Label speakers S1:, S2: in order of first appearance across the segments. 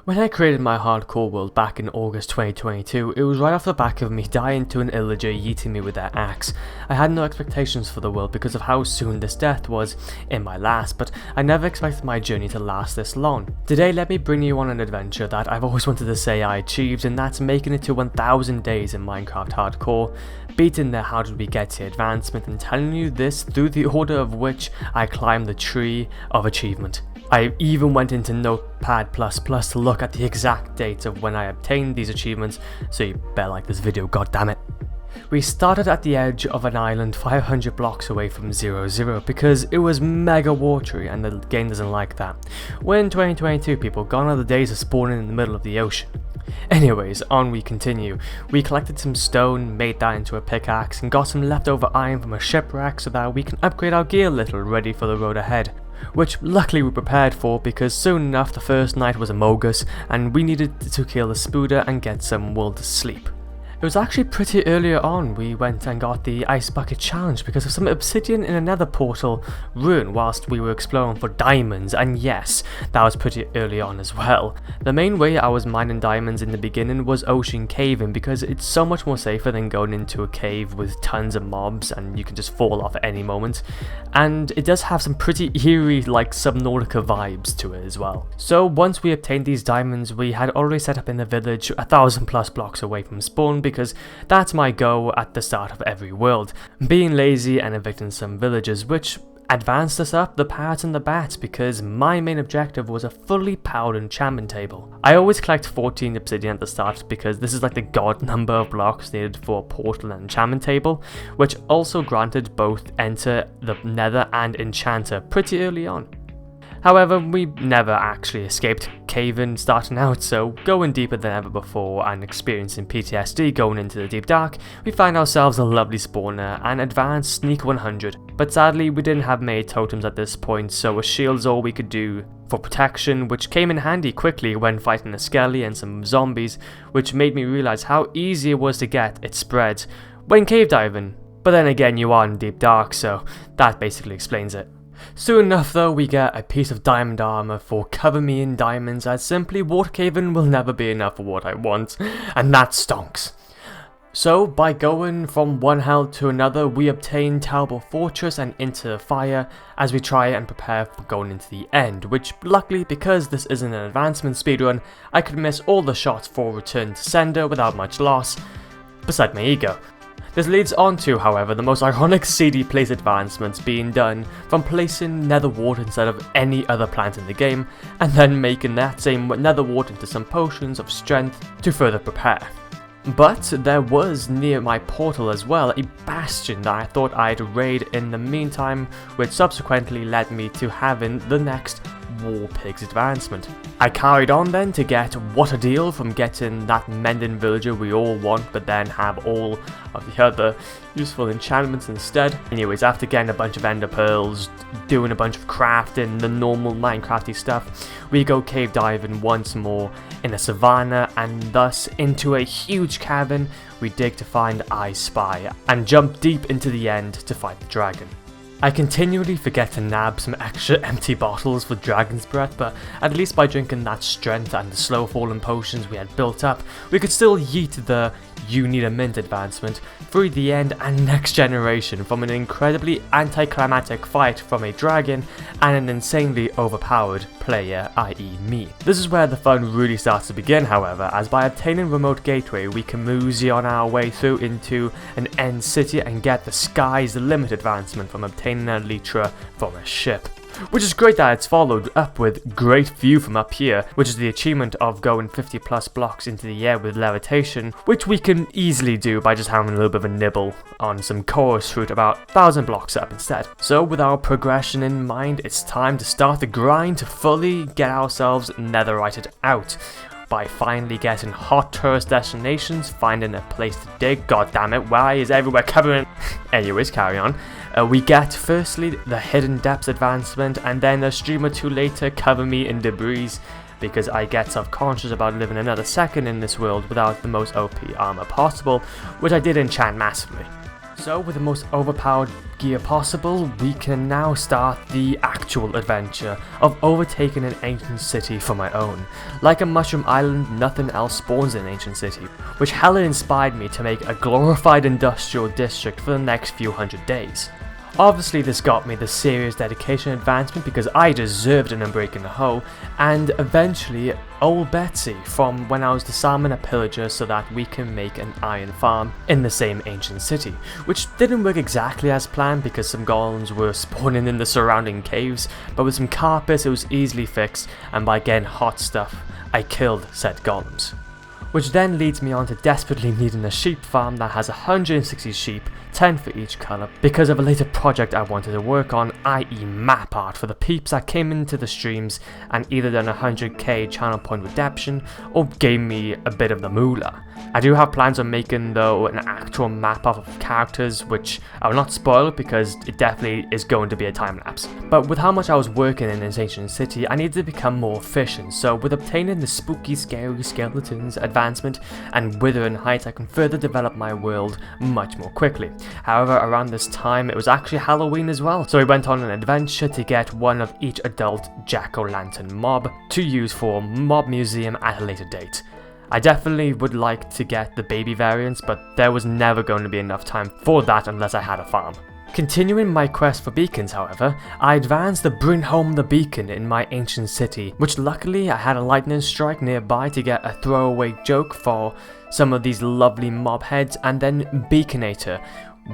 S1: When I created my hardcore world back in August 2022, it was right off the back of me dying to an illager yeeting me with their axe. I had no expectations for the world because of how soon this death was in my last, but I never expected my journey to last this long. Today let me bring you on an adventure that I've always wanted to say I achieved, and that's making it to 1000 days in Minecraft Hardcore, beating the how did we get here advancement, and telling you this through the order of which I climbed the tree of achievement. I even went into Notepad++ to look at the exact date of when I obtained these achievements, so you better like this video, goddammit. We started at the edge of an island 500 blocks away from 0-0 because it was mega watery and the game doesn't like that. We're in 2022 people, gone are the days of spawning in the middle of the ocean. Anyways, on we continue. We collected some stone, made that into a pickaxe, and got some leftover iron from a shipwreck so that we can upgrade our gear a little, ready for the road ahead. Which luckily we prepared for because soon enough the first night was Amogus and we needed to kill the spooder and get some world to sleep. It was actually pretty earlier on we went and got the ice bucket challenge because of some obsidian in another portal ruin whilst we were exploring for diamonds, and yes, that was pretty early on as well. The main way I was mining diamonds in the beginning was ocean caving because it's so much more safer than going into a cave with tons of mobs and you can just fall off at any moment, and it does have some pretty eerie like Subnautica vibes to it as well. So once we obtained these diamonds we had already set up in the village 1000+ blocks away from spawn because that's my goal at the start of every world, being lazy and evicting some villagers, which advanced us up the parrots and the bats because my main objective was a fully powered enchantment table. I always collect 14 obsidian at the start because this is like the god number of blocks needed for a portal and enchantment table, which also granted both enter the nether and enchanter pretty early on. However, we never actually escaped caving starting out, so going deeper than ever before and experiencing PTSD going into the deep dark, we find ourselves a lovely spawner and advanced sneak 100. But sadly we didn't have made totems at this point, so a shield's all we could do for protection, which came in handy quickly when fighting a skelly and some zombies, which made me realise how easy it was to get its spread when cave diving. But then again, you are in deep dark, so that basically explains it. Soon enough though, we get a piece of diamond armor for cover me in diamonds, as simply water caving will never be enough for what I want, and that stonks. So by going from one hell to another, we obtain Terrible Fortress and into the fire as we try and prepare for going into the end, which luckily because this isn't an advancement speedrun, I could miss all the shots for return to sender without much loss, beside my ego. This leads on to, however, the most ironic CD place advancements being done from placing nether wart instead of any other plant in the game, and then making that same nether wart into some potions of strength to further prepare. But there was near my portal as well a bastion that I thought I'd raid in the meantime, which subsequently led me to having the next War Pigs advancement. I carried on then to get what a deal from getting that mending villager we all want, but then have all of the other useful enchantments instead. Anyways, after getting a bunch of ender pearls, doing a bunch of crafting, the normal Minecrafty stuff, we go cave diving once more in a savanna and thus into a huge cavern we dig to find I Spy and jump deep into the end to fight the dragon. I continually forget to nab some extra empty bottles for Dragon's Breath, but at least by drinking that strength and the slow falling potions we had built up, we could still yeet the you need a mint advancement through the end and next generation from an incredibly anticlimactic fight from a dragon and an insanely overpowered player, i.e. me. This is where the fun really starts to begin, however, as by obtaining remote gateway we can mosey on our way through into an end city and get the sky's the limit advancement from obtaining an elytra from a ship. Which is great that it's followed up with great view from up here, which is the achievement of going 50+ blocks into the air with levitation, which we can easily do by just having a little bit of a nibble on some chorus fruit about 1000 blocks up instead. So with our progression in mind, it's time to start the grind to fully get ourselves netherited out. By finally getting hot tourist destinations, finding a place to dig, god damn it, why is everywhere covering? Anyways, carry on. We get firstly the hidden depths advancement, and then a stream or two later cover me in debris because I get self-conscious about living another second in this world without the most OP armor possible, which I did enchant massively. So with the most overpowered gear possible, we can now start the actual adventure of overtaking an ancient city for my own. Like a mushroom island, nothing else spawns in an ancient city, which hella inspired me to make a glorified industrial district for the next few hundred days. Obviously this got me the serious dedication advancement because I deserved an Unbreaking Hoe, and eventually old Betsy from when I was disarming a pillager so that we can make an iron farm in the same ancient city, which didn't work exactly as planned because some golems were spawning in the surrounding caves, but with some carpets it was easily fixed, and by getting hot stuff I killed said golems. Which then leads me on to desperately needing a sheep farm that has 160 sheep, 10 for each colour, because of a later project I wanted to work on, i.e. map art for the peeps that came into the streams and either done 100k channel point redemption or gave me a bit of the moolah. I do have plans on making though an actual map of characters, which I will not spoil because it definitely is going to be a time lapse. But with how much I was working in this ancient city, I needed to become more efficient, so with obtaining the spooky scary skeletons advancement and withering height I can further develop my world much more quickly. However, around this time it was actually Halloween as well, so we went on an adventure to get one of each adult jack-o'-lantern mob to use for mob museum at a later date. I definitely would like to get the baby variants, but there was never going to be enough time for that unless I had a farm. Continuing my quest for beacons, however, I advanced to bring home the beacon in my ancient city, which luckily I had a lightning strike nearby to get a throwaway joke for some of these lovely mob heads, and then Beaconator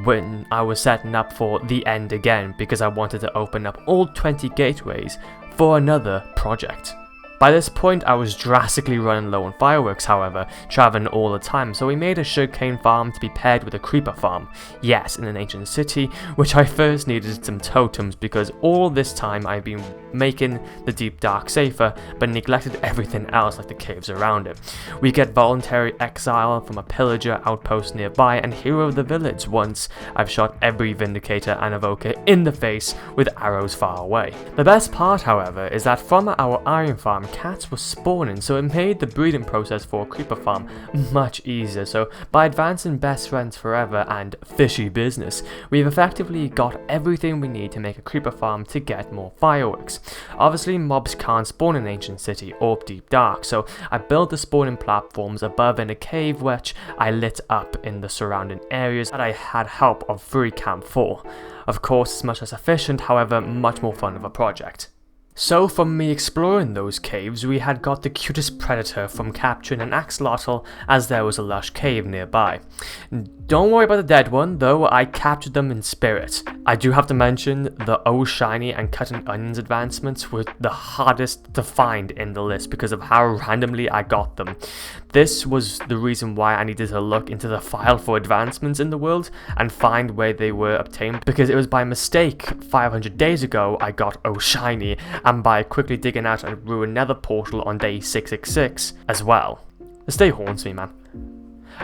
S1: when I was setting up for the end again because I wanted to open up all 20 gateways for another project. By this point I was drastically running low on fireworks, however, traveling all the time, so we made a sugarcane farm to be paired with a creeper farm, yes, in an ancient city, which I first needed some totems because all this time I've been making the deep dark safer, but neglected everything else like the caves around it. We get voluntary exile from a pillager outpost nearby and hero of the village once I've shot every vindicator and evoker in the face with arrows far away. The best part, however, is that from our iron farm cats were spawning, so it made the breeding process for a creeper farm much easier. So by advancing best friends forever and fishy business, we've effectively got everything we need to make a creeper farm to get more fireworks. Obviously mobs can't spawn in ancient city or deep dark, so I built the spawning platforms above in a cave which I lit up in the surrounding areas that I had help of free camp for. Of course it's much less efficient, however much more fun of a project. So from me exploring those caves, we had got the cutest predator from capturing an axolotl as there was a lush cave nearby. Don't worry about the dead one, though I captured them in spirit. I do have to mention the Oh Shiny and Cutting Onions advancements were the hardest to find in the list because of how randomly I got them. This was the reason why I needed to look into the file for advancements in the world and find where they were obtained, because it was by mistake 500 days ago I got Oh Shiny, and by quickly digging out a ruined nether portal on day 666 as well. This day haunts me, man.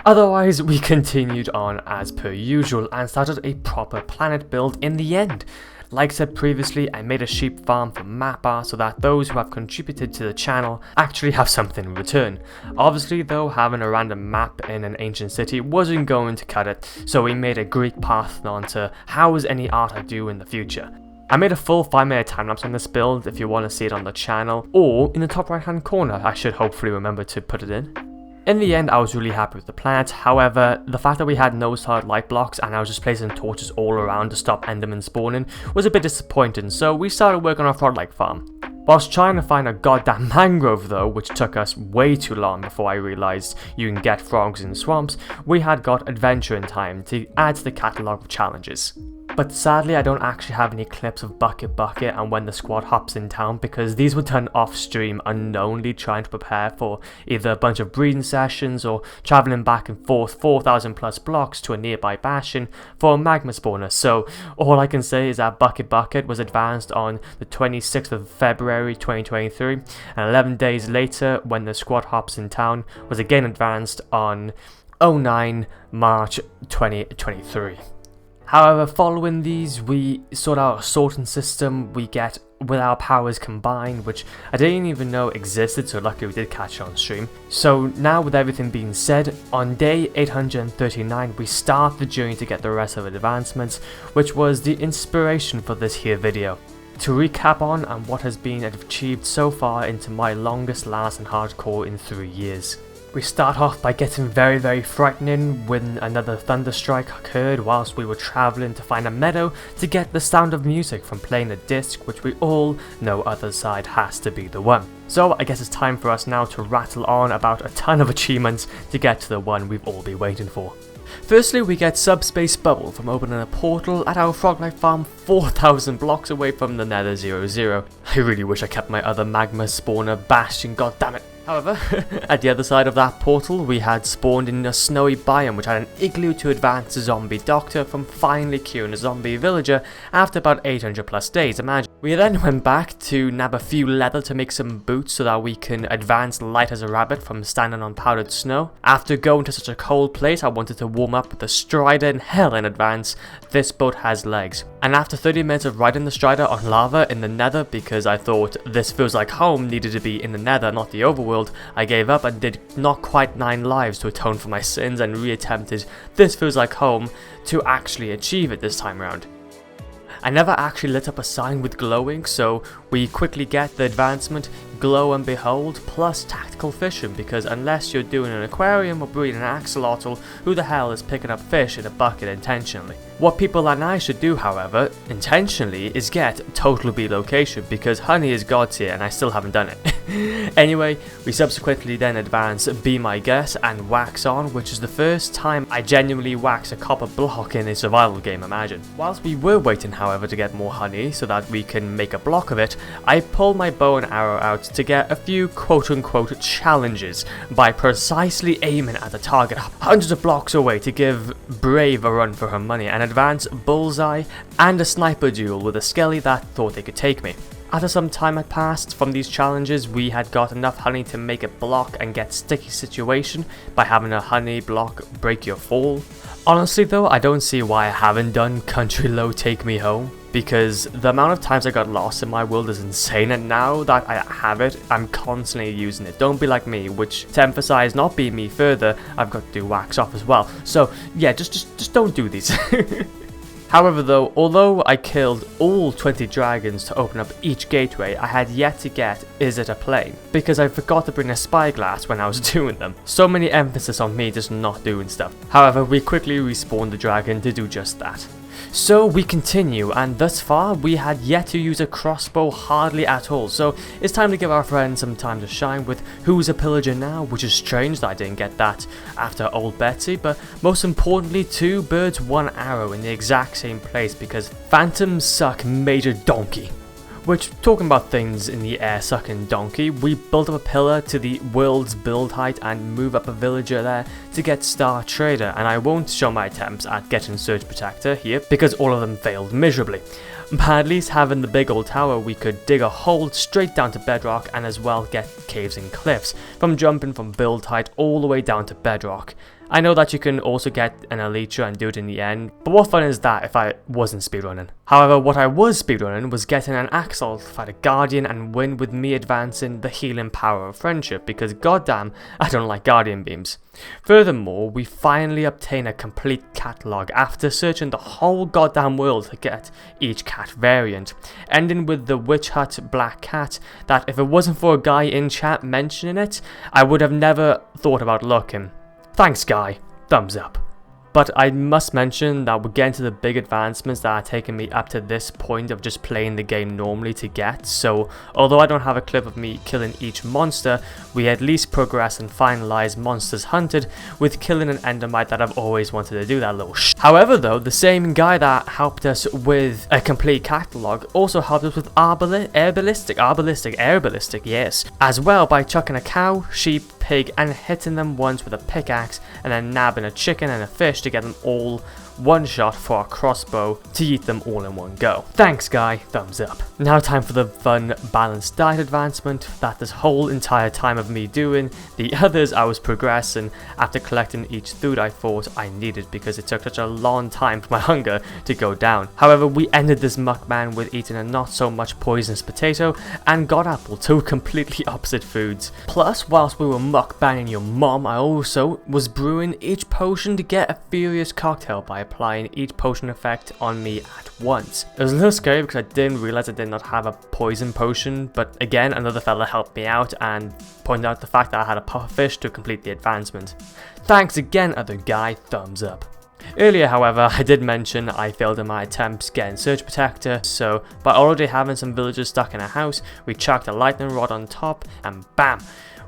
S1: Otherwise, we continued on as per usual and started a proper planet build in the end. Like said previously, I made a sheep farm for map art so that those who have contributed to the channel actually have something in return. Obviously though, having a random map in an ancient city wasn't going to cut it, so we made a Greek Parthenon to house any art I do in the future. I made a full 5-minute time-lapse on this build if you want to see it on the channel, or in the top right hand corner. I should hopefully remember to put it in. In the end, I was really happy with the planet. However, the fact that we had no solid light blocks and I was just placing torches all around to stop endermen spawning was a bit disappointing, so we started working on our frog-like farm. Whilst trying to find a goddamn mangrove though, which took us way too long before I realised you can get frogs in swamps, we had got adventure in time to add to the catalogue of challenges. But sadly I don't actually have any clips of Bucket and when the squad hops in town, because these were done off stream unknowingly trying to prepare for either a bunch of breeding sessions or travelling back and forth 4,000 plus blocks to a nearby bastion for a magma spawner. So all I can say is that Bucket was advanced on the 26th of February 2023, and 11 days later when the squad hops in town was again advanced on 09 March 2023. However, following these, we sort out a sorting system we get with our powers combined, which I didn't even know existed, so luckily we did catch it on stream. So now, with everything being said, on day 839 we start the journey to get the rest of the advancements, which was the inspiration for this here video. To recap on and what has been achieved so far into my longest last in hardcore in 3 years. We start off by getting very frightening when another thunderstrike occurred whilst we were travelling to find a meadow to get the sound of music from playing a disc, which we all know other side has to be the one. So I guess it's time for us now to rattle on about a ton of achievements to get to the one we've all been waiting for. Firstly, we get Subspace Bubble from opening a portal at our Froglight farm 4,000 blocks away from the Nether 00. I really wish I kept my other magma spawner bastion, goddammit. However, at the other side of that portal, we had spawned in a snowy biome which had an igloo to advance a zombie doctor from finally curing a zombie villager after about 800 plus days, imagine. We then went back to nab a few leather to make some boots so that we can advance light as a rabbit from standing on powdered snow. After going to such a cold place, I wanted to warm up with the Strider, and hell in advance, this boat has legs. And after 30 minutes of riding the Strider on lava in the Nether, because I thought this feels like home needed to be in the Nether, not the overworld, I gave up and did not quite 9 lives to atone for my sins and re-attempted this feels like home to actually achieve it this time around. I never actually lit up a sign with glowing, so we quickly get the advancement Glow and Behold plus Tactical Fishing, because unless you're doing an aquarium or breeding an axolotl, who the hell is picking up fish in a bucket intentionally? What people and I should do, however, intentionally, is get Total Bee Location, because honey is god tier and I still haven't done it. Anyway, we subsequently then advance Be My Guest and Wax On, which is the first time I genuinely wax a copper block in a survival game, imagine. Whilst we were waiting, however, to get more honey so that we can make a block of it, I pulled my bow and arrow out to get a few quote-unquote challenges by precisely aiming at the target hundreds of blocks away to give Brave a run for her money and advance Bullseye and a sniper duel with a skelly that thought they could take me. After some time had passed from these challenges, we had got enough honey to make a block and get Sticky Situation by having a honey block break your fall. Honestly though, I don't see why I haven't done Country Low Take Me Home, because the amount of times I got lost in my world is insane, and now that I have it, I'm constantly using it. Don't be like me, which, to emphasize not being me further, I've got to do Wax Off as well. So yeah, just don't do these. However though, although I killed all 20 dragons to open up each gateway, I had yet to get Is It a Plane, because I forgot to bring a spyglass when I was doing them. So many emphasis on me just not doing stuff. However, we quickly respawned the dragon to do just that. So we continue, and thus far we had yet to use a crossbow hardly at all, so it's time to give our friends some time to shine with Who's a Pillager Now, which is strange that I didn't get that after Old Betsy, but most importantly 2 birds 1 arrow in the exact same place, because phantoms suck major donkey. Which, talking about things in the air sucking donkey, we built up a pillar to the world's build height and move up a villager there to get Star Trader, and I won't show my attempts at getting Surge Protector here because all of them failed miserably. But at least having the big old tower, we could dig a hole straight down to bedrock and as well get caves and cliffs, from jumping from build height all the way down to bedrock. I know that you can also get an Elytra and do it in the end, but what fun is that if I wasn't speedrunning? However, what I was speedrunning was getting an Axel, fight a Guardian and win with me advancing the healing power of friendship, because goddamn, I don't like Guardian beams. Furthermore, we finally obtain a complete catalogue after searching the whole goddamn world to get each cat variant, ending with the Witch Hut Black Cat that if it wasn't for a guy in chat mentioning it, I would have never thought about looking. Thanks guy, thumbs up. But I must mention that we're getting to the big advancements that are taking me up to this point of just playing the game normally to get, so although I don't have a clip of me killing each monster, we at least progress and finalize Monsters Hunted with killing an Endermite that I've always wanted to do, that little However though, the same guy that helped us with a complete catalogue also helped us with air ballistic, yes, as well by chucking a cow, sheep, pig and hitting them once with a pickaxe and then nabbing a chicken and a fish to get them all one shot for a crossbow to eat them all in one go. Thanks guy, thumbs up. Now time for the fun balanced diet advancement that this whole entire time of me doing. The others I was progressing after collecting each food I thought I needed because it took such a long time for my hunger to go down. However, we ended this mukbang with eating a not so much poisonous potato and god apple, two completely opposite foods. Plus, whilst we were mukbanging your mom, I also was brewing each potion to get a furious cocktail by applying each potion effect on me at once. It was a little scary because I didn't realize I did not have a poison potion, but again another fella helped me out and pointed out the fact that I had a pufferfish to complete the advancement. Thanks again other guy, thumbs up. Earlier, however, I did mention I failed in my attempts getting Surge Protector, so by already having some villagers stuck in a house, we chucked a lightning rod on top and bam,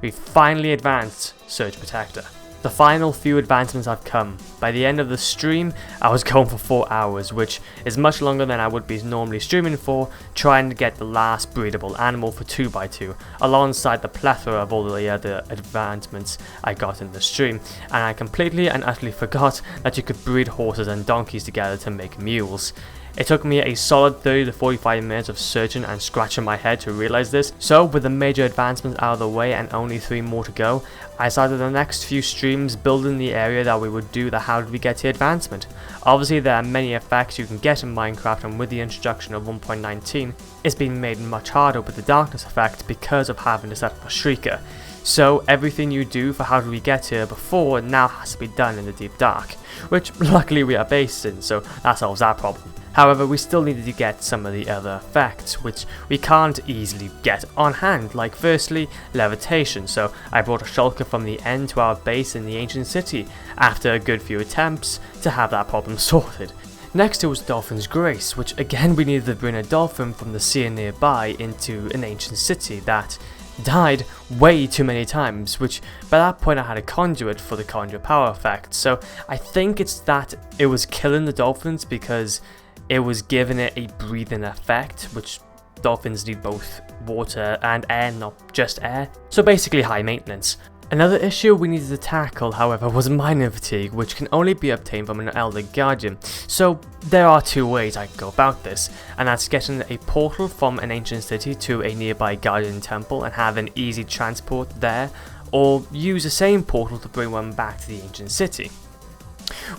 S1: we finally advanced Surge Protector. The final few advancements have come. By the end of the stream, I was going for 4 hours, which is much longer than I would be normally streaming for, trying to get the last breedable animal for 2x2, alongside the plethora of all the other advancements I got in the stream, and I completely and utterly forgot that you could breed horses and donkeys together to make mules. It took me a solid 30 to 45 minutes of searching and scratching my head to realize this, so with the major advancements out of the way and only 3 more to go, I started the next few streams building the area that we would do the how did we get to advancement. Obviously there are many effects you can get in Minecraft, and with the introduction of 1.19, it's been made much harder with the darkness effect because of having to set up a Shrieker. So everything you do for how did we get here before now has to be done in the deep dark, which luckily we are based in, so that solves that problem. However, we still needed to get some of the other effects, which we can't easily get on hand, like firstly, levitation, so I brought a shulker from the end to our base in the ancient city, after a good few attempts to have that problem sorted. Next it was Dolphin's Grace, which again we needed to bring a dolphin from the sea nearby into an ancient city that died way too many times, which by that point I had a conduit for the conjure power effect, so I think it's that it was killing the dolphins because it was giving it a breathing effect, which dolphins need both water and air, not just air, so basically high maintenance. Another issue we needed to tackle, however, was mining fatigue, which can only be obtained from an Elder Guardian. So there are 2 ways I can go about this, and that's getting a portal from an ancient city to a nearby Guardian temple and having easy transport there, or use the same portal to bring one back to the ancient city.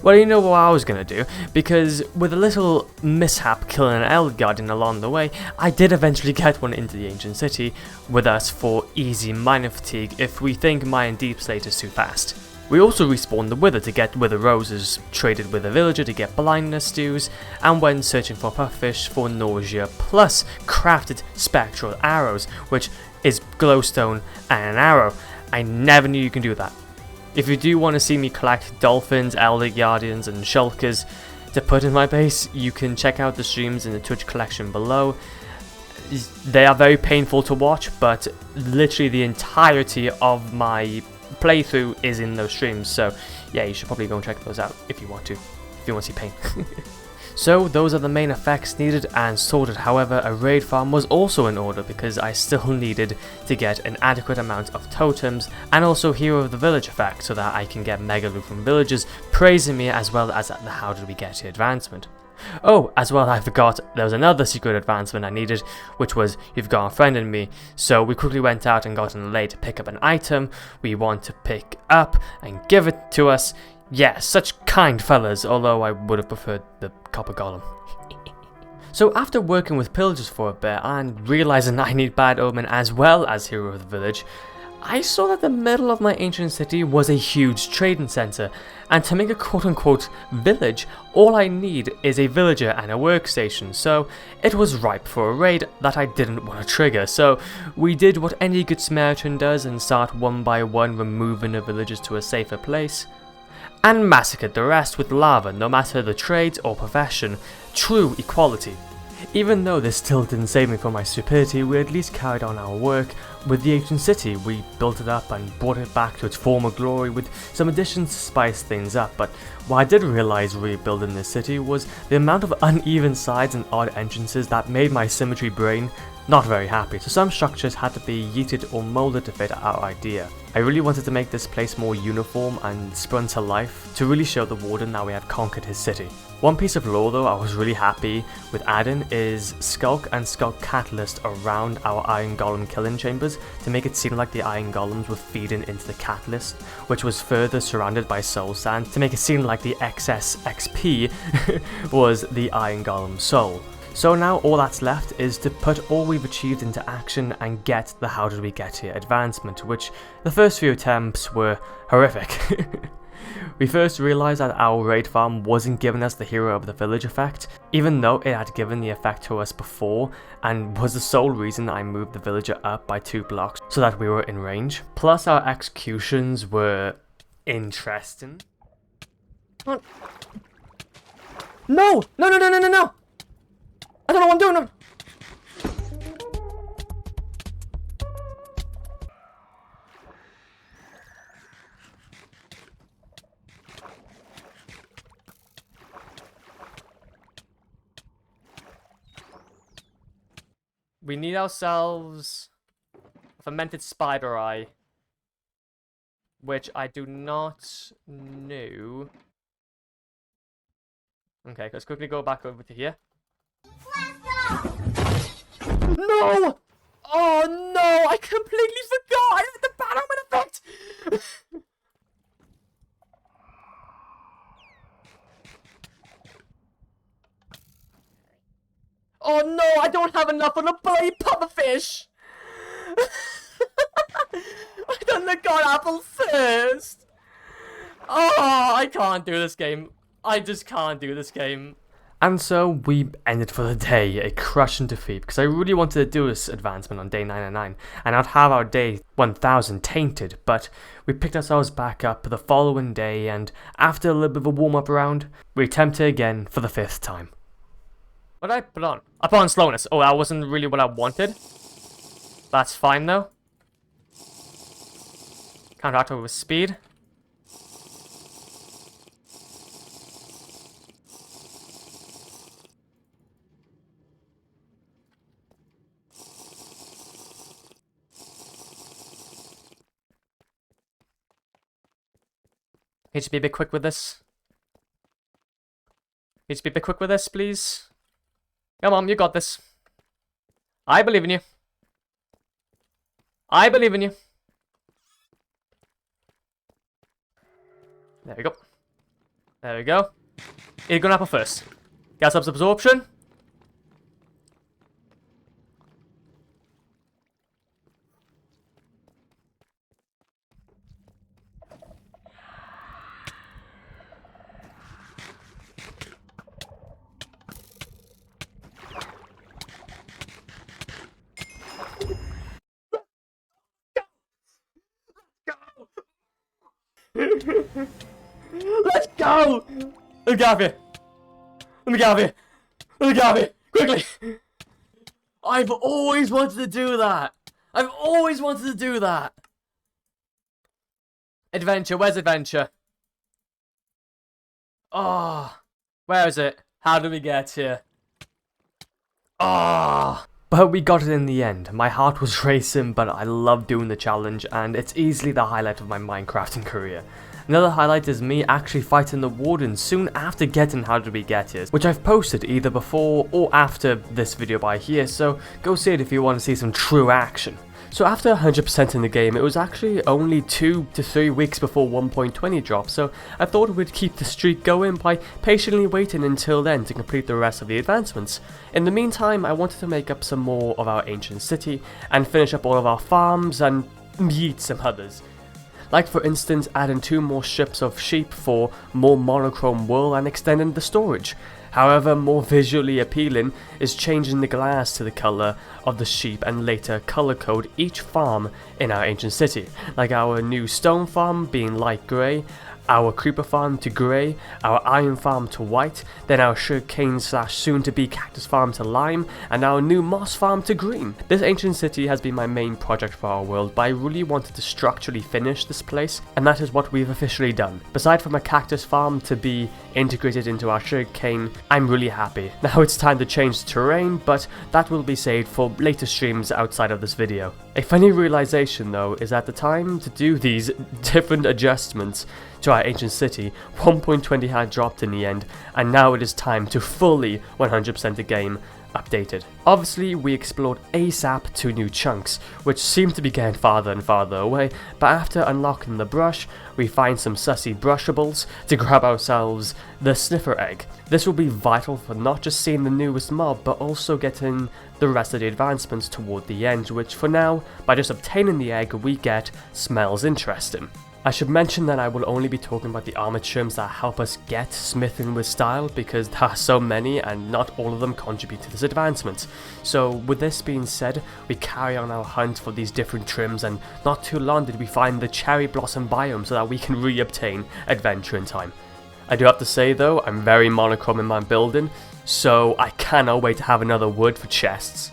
S1: Well, you know what I was going to do, because with a little mishap killing an Elder Guardian along the way, I did eventually get one into the ancient city with us for easy mining fatigue if we think mining deep slate is too fast. We also respawned the Wither to get Wither Roses, traded with a villager to get blindness stews, and when searching for pufferfish for nausea, plus crafted spectral arrows, which is glowstone and an arrow. I never knew you can do that. If you do want to see me collect dolphins, Elder Guardians and shulkers to put in my base, you can check out the streams in the Twitch collection below. They are very painful to watch, but literally the entirety of my playthrough is in those streams, so yeah, you should probably go and check those out if you want to see pain. So those are the main effects needed and sorted. However, a raid farm was also in order because I still needed to get an adequate amount of totems and also Hero of the Village effect so that I can get mega loot from villagers praising me, as well as the how did we get to advancement. Oh, as well, I forgot there was another secret advancement I needed, which was you've got a friend in me. So we quickly went out and got in the lane to pick up an item we want to pick up and give it to us. Yeah, such kind fellas, although I would have preferred the copper golem. So after working with pillagers for a bit and realizing I need Bad Omen as well as Hero of the Village, I saw that the middle of my ancient city was a huge trading center, and to make a quote-unquote village, all I need is a villager and a workstation, so it was ripe for a raid that I didn't want to trigger. So we did what any good Samaritan does and start one by one removing the villagers to a safer place, and massacred the rest with lava, no matter the trade or profession. True equality. Even though this still didn't save me from my stupidity, we at least carried on our work with the ancient city. We built it up and brought it back to its former glory with some additions to spice things up, but what I did realize rebuilding this city was the amount of uneven sides and odd entrances that made my symmetry brain not very happy, so some structures had to be yeeted or molded to fit our idea. I really wanted to make this place more uniform and sprung to life to really show the warden that we had conquered his city. One piece of lore though I was really happy with adding is Skulk and Skulk Catalyst around our Iron Golem killing chambers to make it seem like the Iron Golems were feeding into the Catalyst, which was further surrounded by Soul Sand to make it seem like the excess XP was the Iron Golem soul. So now all that's left is to put all we've achieved into action and get the How Did We Get Here advancement, which the first few attempts were horrific. We first realised that our raid farm wasn't giving us the Hero of the Village effect, even though it had given the effect to us before and was the sole reason I moved the villager up by 2 blocks so that we were in range. Plus our executions were interesting. What? No! No, no, no, no, no, no! I don't know what I'm doing! No. We need ourselves a fermented spider eye, which I do not know. Okay, let's quickly go back over to here. No! Oh no! I completely forgot! I had the bad omen effect! Oh no! I don't have enough on a bloody pufferfish! I done the god apple first! Oh, I can't do this game. I just can't do this game. And so we ended for the day, a crushing defeat, because I really wanted to do this advancement on day 999, and I'd have our day 1000 tainted, but we picked ourselves back up the following day, and after a little bit of a warm-up round, we attempted again for the 5th time. What did I put on? I put on slowness. Oh, that wasn't really what I wanted. That's fine though. Counteract with speed. Need to be a bit quick with this. Need to be a bit quick with this, please. Come on, you got this. I believe in you. I believe in you. There we go. There we go. You're gonna apple first. Gas up absorption. Let's go! Let me get out of here! Let me get out of here! Let me get out of here! Quickly! I've always wanted to do that! I've always wanted to do that! Adventure, where's adventure? Oh, where is it? How did we get here? Oh. But we got it in the end. My heart was racing, but I love doing the challenge, and it's easily the highlight of my Minecrafting career. Another highlight is me actually fighting the warden soon after getting How Did We Get Here, which I've posted either before or after this video by here, so go see it if you want to see some true action. So after 100% in the game, it was actually only 2 to 3 weeks before 1.20 dropped, so I thought we'd keep the streak going by patiently waiting until then to complete the rest of the advancements. In the meantime, I wanted to make up some more of our ancient city, and finish up all of our farms, and yeet some others. Like for instance adding 2 more strips of sheep for more monochrome wool and extending the storage. However, more visually appealing is changing the glass to the colour of the sheep and later colour code each farm in our ancient city, like our new stone farm being light grey, our creeper farm to grey, our iron farm to white, then our sugarcane slash soon to be cactus farm to lime, and our new moss farm to green. This ancient city has been my main project for our world, but I really wanted to structurally finish this place, and that is what we've officially done. Aside from a cactus farm to be integrated into our sugarcane, I'm really happy. Now it's time to change the terrain, but that will be saved for later streams outside of this video. A funny realization though is at the time to do these different adjustments to our ancient city, 1.20 had dropped in the end, and now it is time to fully 100% the game updated. Obviously, we explored ASAP 2 new chunks, which seem to be getting farther and farther away, but after unlocking the brush, we find some sussy brushables to grab ourselves the sniffer egg. This will be vital for not just seeing the newest mob, but also getting the rest of the advancements toward the end, which for now, by just obtaining the egg we get, smells interesting. I should mention that I will only be talking about the armor trims that help us get smithing with style, because there are so many and not all of them contribute to this advancement. So with this being said, we carry on our hunt for these different trims, and not too long did we find the cherry blossom biome so that we can re-obtain adventure in time. I do have to say though, I'm very monochrome in my building, so I cannot wait to have another wood for chests.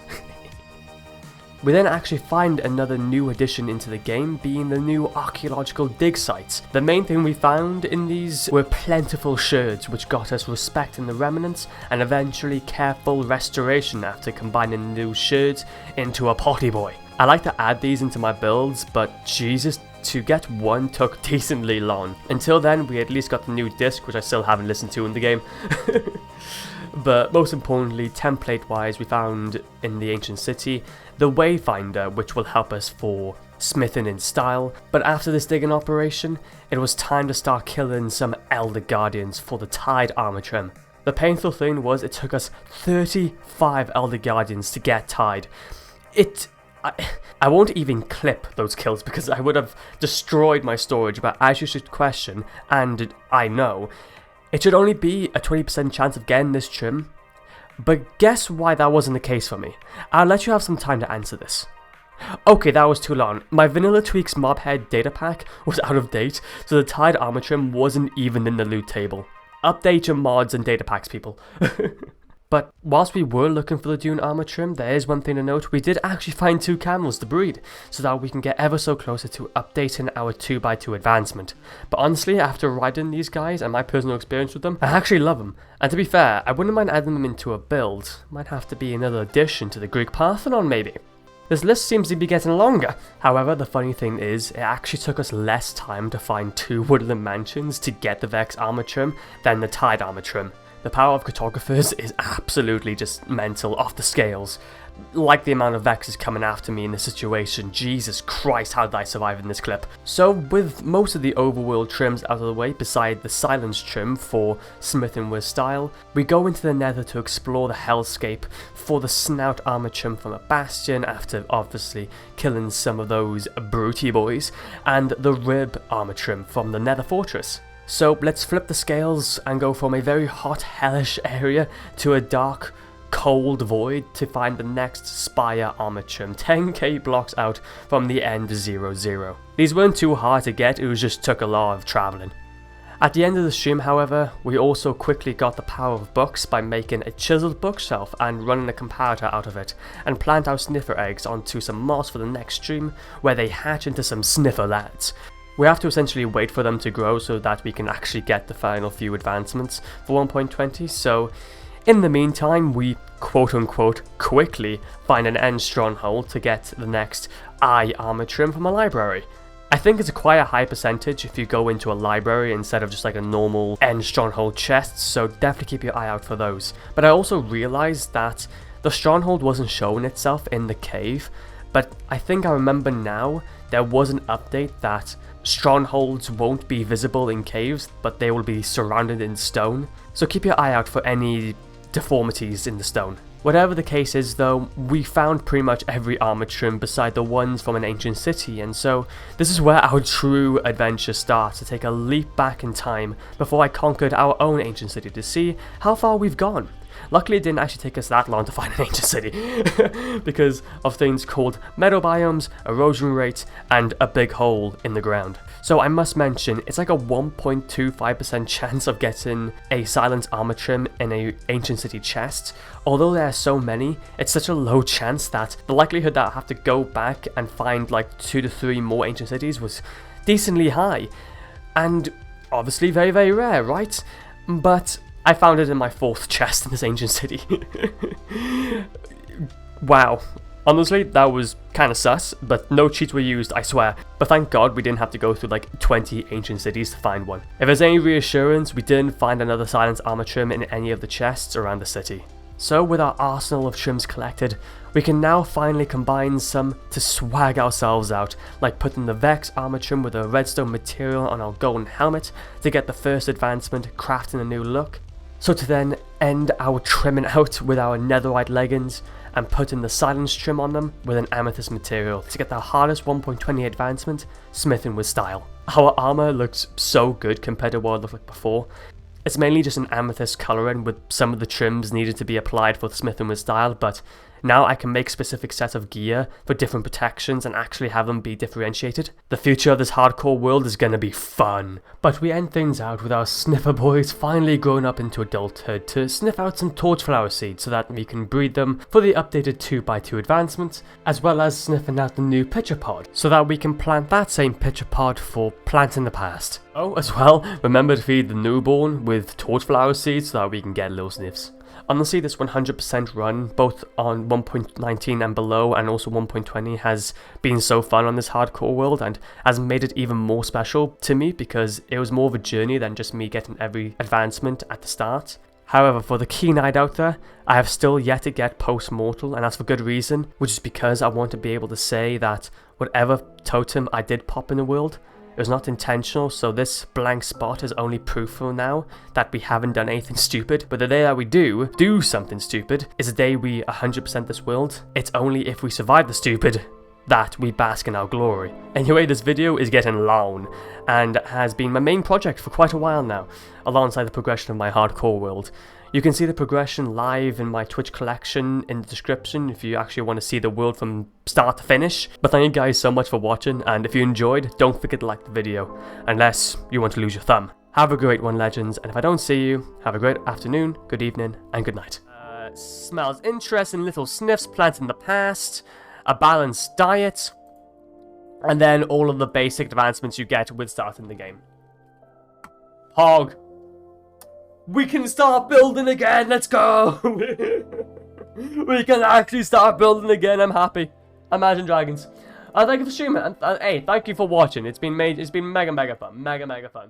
S1: We then actually find another new addition into the game, being the new archaeological dig sites. The main thing we found in these were plentiful sherds, which got us respect in the remnants, and eventually careful restoration after combining the new sherds into a potty boy. I like to add these into my builds, but Jesus, to get one took decently long. Until then, we at least got the new disc, which I still haven't listened to in the game. But most importantly, template wise, we found in the ancient city the Wayfinder, which will help us for smithing in style. But after this digging operation, it was time to start killing some Elder Guardians for the Tide armor trim. The painful thing was it took us 35 Elder Guardians to get Tide. I won't even clip those kills because I would have destroyed my storage, but as you should question, and I know, it should only be a 20% chance of getting this trim. But guess why that wasn't the case for me? I'll let you have some time to answer this. Okay, that was too long. My Vanilla Tweaks Mobhead data pack was out of date, so the Tide armor trim wasn't even in the loot table. Update your mods and data packs, people. But whilst we were looking for the Dune armor trim, there is one thing to note: we did actually find 2 camels to breed, so that we can get ever so closer to updating our 2x2 advancement. But honestly, after riding these guys and my personal experience with them, I actually love them. And to be fair, I wouldn't mind adding them into a build. Might have to be another addition to the Greek Parthenon maybe. This list seems to be getting longer. However, the funny thing is, it actually took us less time to find 2 woodland mansions to get the Vex armor trim than the Tide armor trim. The power of cartographers is absolutely just mental, off the scales. Like the amount of Vexes coming after me in this situation. Jesus Christ, how did I survive in this clip? So with most of the overworld trims out of the way, beside the silence trim for smithing with style, we go into the nether to explore the hellscape for the snout armor trim from a bastion, after obviously killing some of those brutey boys, and the rib armor trim from the nether fortress. So let's flip the scales and go from a very hot, hellish area to a dark, cold void to find the next Spire armor trim 10k blocks out from the end 00. These weren't too hard to get, it just took a lot of travelling. At the end of the stream, however, we also quickly got the power of books by making a chiseled bookshelf and running a comparator out of it, and plant our sniffer eggs onto some moss for the next stream, where they hatch into some sniffer lads. We have to essentially wait for them to grow so that we can actually get the final few advancements for 1.20, so in the meantime we quote-unquote quickly find an end stronghold to get the next eye armor trim from a library. I think it's quite a high percentage if you go into a library instead of just like a normal end stronghold chest, so definitely keep your eye out for those. But I also realised that the stronghold wasn't showing itself in the cave, but I think I remember now there was an update that strongholds won't be visible in caves, but they will be surrounded in stone, so keep your eye out for any deformities in the stone. Whatever the case is though, we found pretty much every armor trim beside the ones from an ancient city, and so this is where our true adventure starts, to take a leap back in time before I conquered our own ancient city to see how far we've gone. Luckily, it didn't actually take us that long to find an ancient city because of things called meadow biomes, erosion rates, and a big hole in the ground. So I must mention, it's like a 1.25% chance of getting a silent armor trim in a ancient city chest. Although there are so many, it's such a low chance that the likelihood that I have to go back and find like 2 to 3 more ancient cities was decently high. And obviously very, very rare, right? But I found it in my 4th chest in this ancient city. Wow. Honestly, that was kind of sus, but no cheats were used, I swear. But thank God we didn't have to go through like 20 ancient cities to find one. If there's any reassurance, we didn't find another silence armor trim in any of the chests around the city. So with our arsenal of trims collected, we can now finally combine some to swag ourselves out, like putting the Vex armor trim with a redstone material on our golden helmet to get the first advancement, crafting a new look. So to then end our trimming out with our netherite leggings and putting the silence trim on them with an amethyst material to get the hardest 1.20 advancement, smithing with style. Our armor looks so good compared to what it looked like before. It's mainly just an amethyst colouring with some of the trims needed to be applied for the smithing with style, but now I can make specific sets of gear for different protections and actually have them be differentiated. The future of this hardcore world is gonna be fun. But we end things out with our sniffer boys finally growing up into adulthood to sniff out some torchflower seeds so that we can breed them for the updated 2x2 advancements, as well as sniffing out the new pitcher pod so that we can plant that same pitcher pod for Plant in the Past. Oh, as well, remember to feed the newborn with torchflower seeds so that we can get little sniffs. Honestly, this 100% run, both on 1.19 and below and also 1.20, has been so fun on this hardcore world and has made it even more special to me because it was more of a journey than just me getting every advancement at the start. However, for the keen-eyed out there, I have still yet to get post-mortal, and that's for good reason, which is because I want to be able to say that whatever totem I did pop in the world, it was not intentional, so this blank spot is only proof for now that we haven't done anything stupid. But the day that we do something stupid is the day we 100% this world. It's only if we survive the stupid that we bask in our glory. Anyway, this video is getting long and has been my main project for quite a while now, alongside the progression of my hardcore world. You can see the progression live in my Twitch collection in the description if you actually want to see the world from start to finish. But thank you guys so much for watching, and if you enjoyed, don't forget to like the video, unless you want to lose your thumb. Have a great one, legends, and if I don't see you, have a great afternoon, good evening, and good night. Smells interesting, little sniffs, plants in the past, a balanced diet, and then all of the basic advancements you get with starting the game. Hog. We can start building again, let's go! We can actually start building again, I'm happy. Imagine Dragons. Thank you for streaming, and hey, thank you for watching. It's been mega fun, mega fun.